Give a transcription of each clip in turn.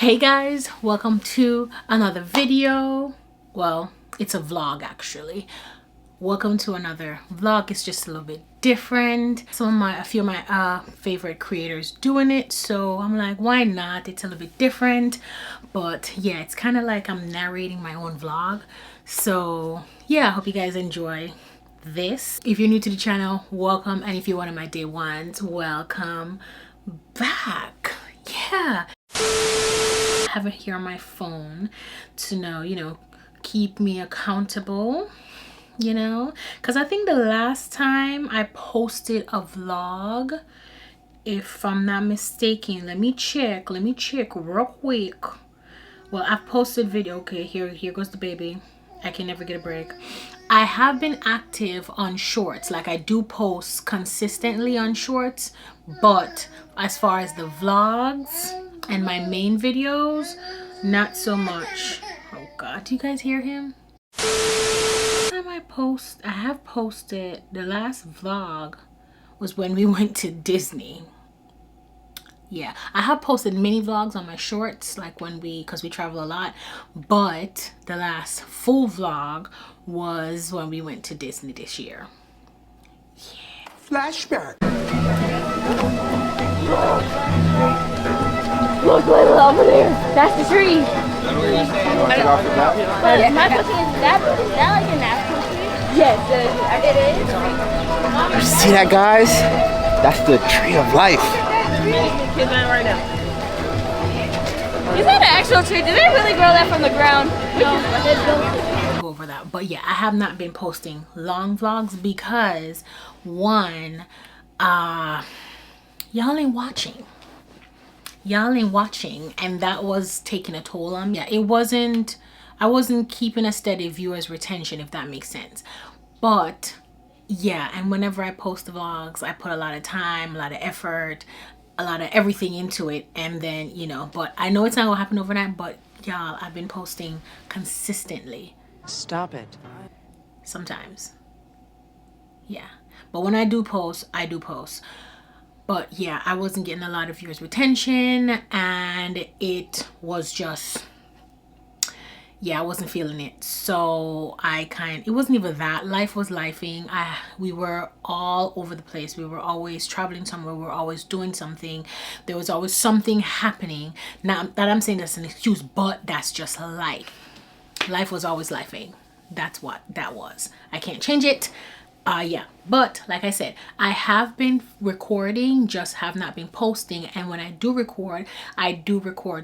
Hey guys, welcome to another video. Well, it's a vlog actually. Welcome to another vlog. It's just a little bit different. A few of my favorite creators doing it, so I'm like, why not? It's a little bit different, but yeah, it's kind of like I'm narrating my own vlog. So yeah, I hope you guys enjoy this. If you're new to the channel, welcome, and if you're one of my day ones, welcome back. Yeah, I have it here on my phone to know, keep me accountable, because I think the last time I posted a vlog, if I'm not mistaken, let me check real quick. Well, I've posted video. Okay, here goes the baby. I can never get a break. I have been active on shorts. Like, I do post consistently on shorts, but as far as the vlogs and my main videos, not so much. Oh god, do you guys hear him? I have posted, the last vlog was when we went to Disney. Yeah, I have posted mini vlogs on my shorts, like because we travel a lot, but the last full vlog was when we went to Disney this year. Yeah. Flashback. Look, little over there. That's the tree. My cookie is that like a natural tree? Yes, it is. You see that, guys? That's the tree of life. Kids on right now. Is that an actual tree? Did they really grow that from the ground? No. Go over that, but yeah, I have not been posting long vlogs because one, y'all ain't watching, and that was taking a toll on me. Yeah, I wasn't keeping a steady viewers retention, if that makes sense. But yeah, and whenever I post the vlogs, I put a lot of time, a lot of effort, a lot of everything into it, and then but I know it's not gonna happen overnight. But y'all, I've been posting consistently. Stop it. Sometimes, yeah, but when I do post, I do post. But yeah, I wasn't getting a lot of viewers retention, and it was just, yeah, I wasn't feeling it. So it wasn't even that. Life was lifing. We were all over the place. We were always traveling somewhere. We were always doing something. There was always something happening. Not that I'm saying that's an excuse, but that's just life. Life was always lifing. That's what that was. I can't change it. Yeah, but like I said, I have been recording, just have not been posting. And when I do record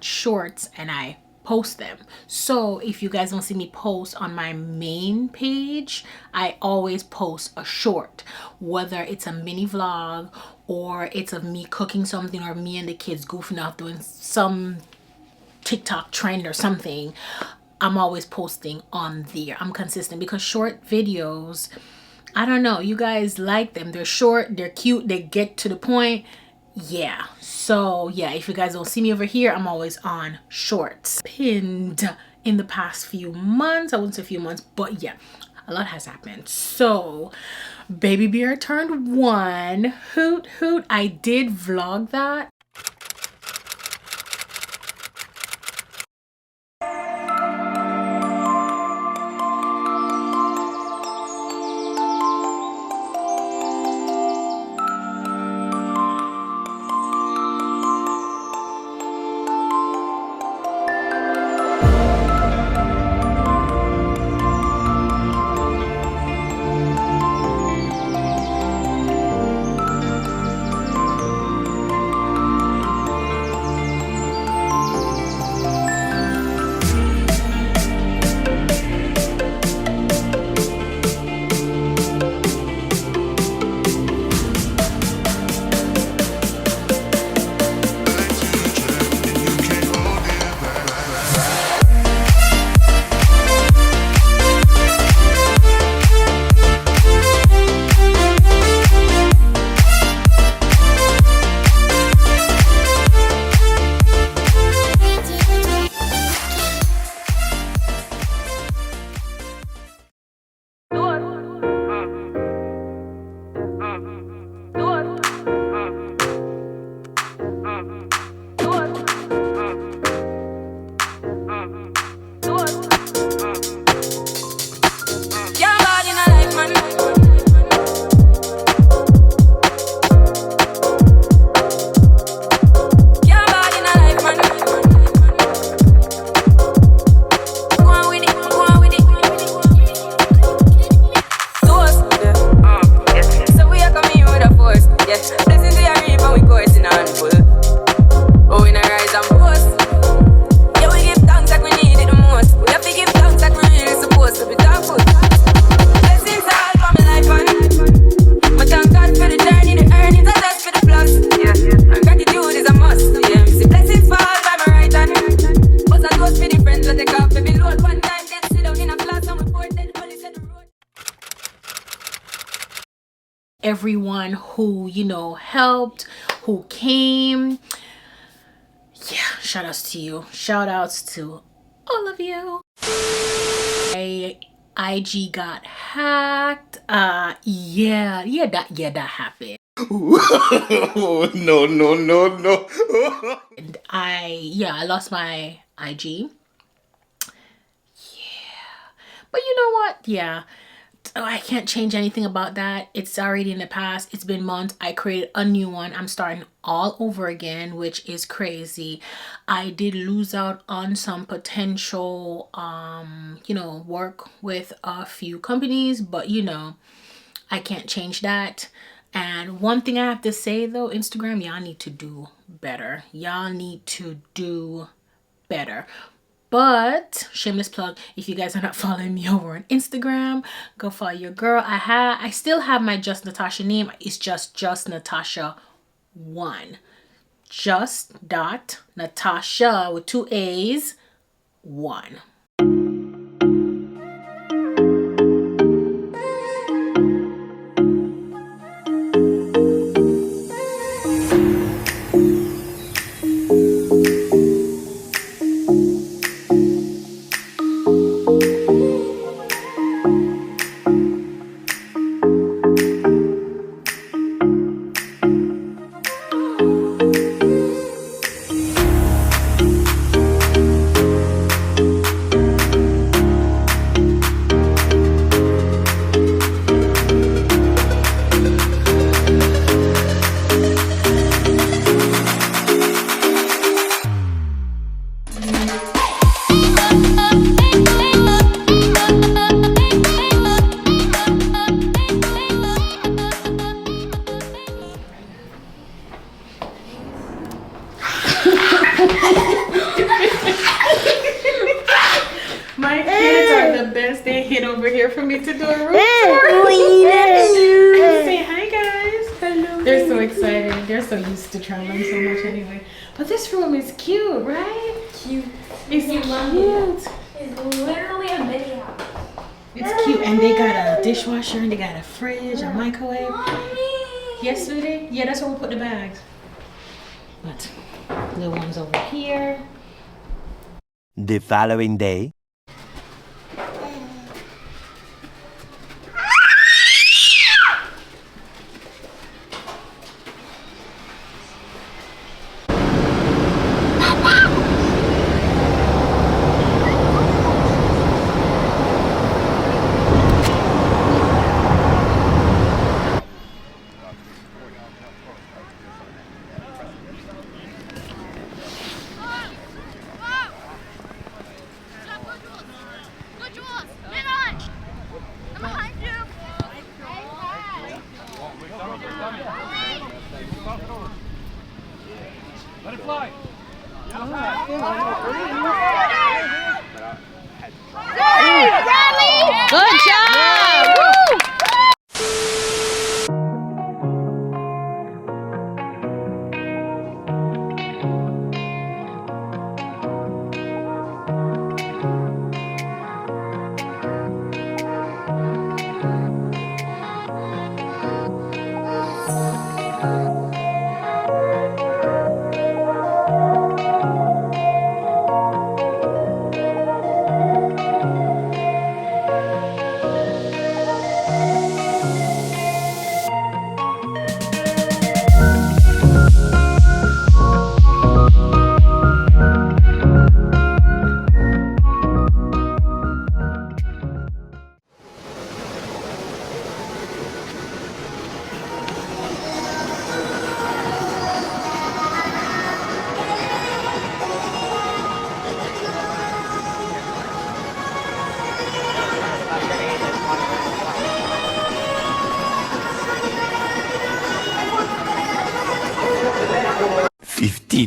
shorts and I post them. So if you guys don't see me post on my main page, I always post a short, whether it's a mini vlog or it's of me cooking something or me and the kids goofing off doing some TikTok trend or something. I'm always posting on there. I'm consistent because short videos, I don't know, you guys like them. They're short, they're cute, they get to the point. Yeah, so yeah, if you guys don't see me over here, I'm always on shorts. Pinned in the past few months, I wouldn't say a few months, but yeah, a lot has happened. So baby bear turned 1. Hoot hoot. I did vlog that. everyone who, you know, helped, who came. Yeah, shout outs to you. Shout outs to all of you. My IG got hacked. That happened. No. And I lost my IG. But you know what? Yeah. Oh, I can't change anything about that. It's already in the past. It's been months. I created a new one. I'm starting all over again, which is crazy. I did lose out on some potential, you know, work with a few companies, but you know, I can't change that. And one thing I have to say though, Instagram, y'all need to do better. Y'all need to do better. But shameless plug, if you guys are not following me over on Instagram, go follow your girl. I still have my Just Natasha name. It's just Natasha 1. Just dot Natasha with 2 A's 1. My kids are the best. They hid over here for me to do a room tour. Say hi, guys. Hello. They're so excited. They're so used to traveling so much anyway. But this room is cute, right? Cute. It's cute. It's literally a mini house. It's cute, and they got a dishwasher, and they got a fridge, a microwave. Yes, sweetie. Yeah, that's where we put the bags. But the one's over here. The following day. Let it fly. Good job! Woo!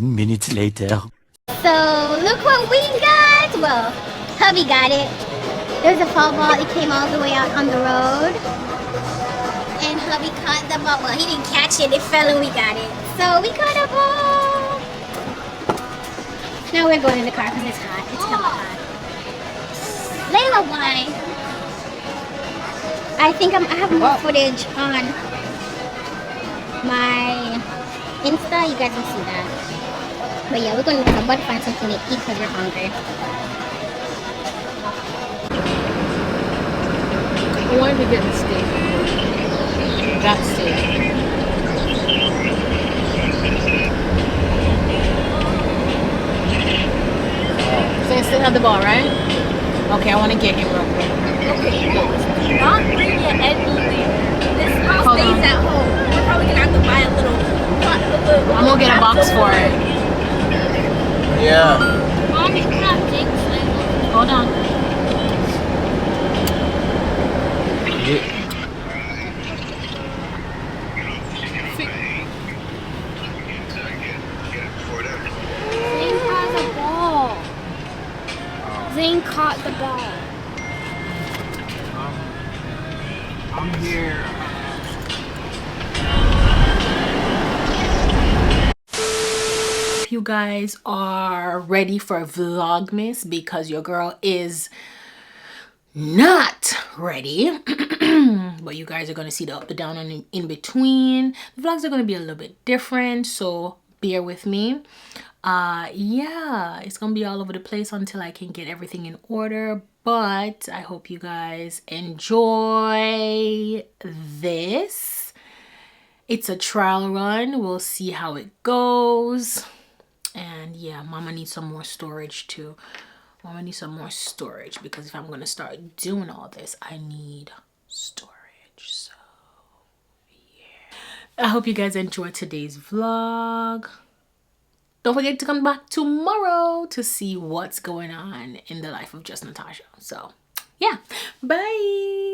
Minutes later. So look what we got. Well, hubby got it. There's a fall ball. It came all the way out on the road. And hubby caught the ball. Well, he didn't catch it. It fell and we got it. So we caught a ball. Now we're going in the car because it's hot. It's hella hot. Layla, why? I think I have more footage on my Insta, you guys will see that. But yeah, we're about to find something to eat because we're hungry. I wanted to get the steak. That steak. So you still have the ball, right? Okay, I want to get him real quick. Okay, do not bring it anywhere. This house Hold stays on. at home. We're probably gonna have to buy a little. I'm gonna get a box for it. Yeah. Mom, you cannot take Hold on. Zane has a ball. Zane caught the ball. I'm here. You guys are ready for Vlogmas because your girl is not ready. But you guys are going to see the up, the down, and in between. The vlogs are going to be a little bit different, so bear with me. Yeah, it's going to be all over the place until I can get everything in order. But I hope you guys enjoy this. It's a trial run. We'll see how it goes. And yeah, mama needs some more storage too. Mama needs some more storage because if I'm going to start doing all this, I need storage. So yeah, I hope you guys enjoyed today's vlog. Don't forget to come back tomorrow to see what's going on in the life of Just Natasha. So yeah, bye.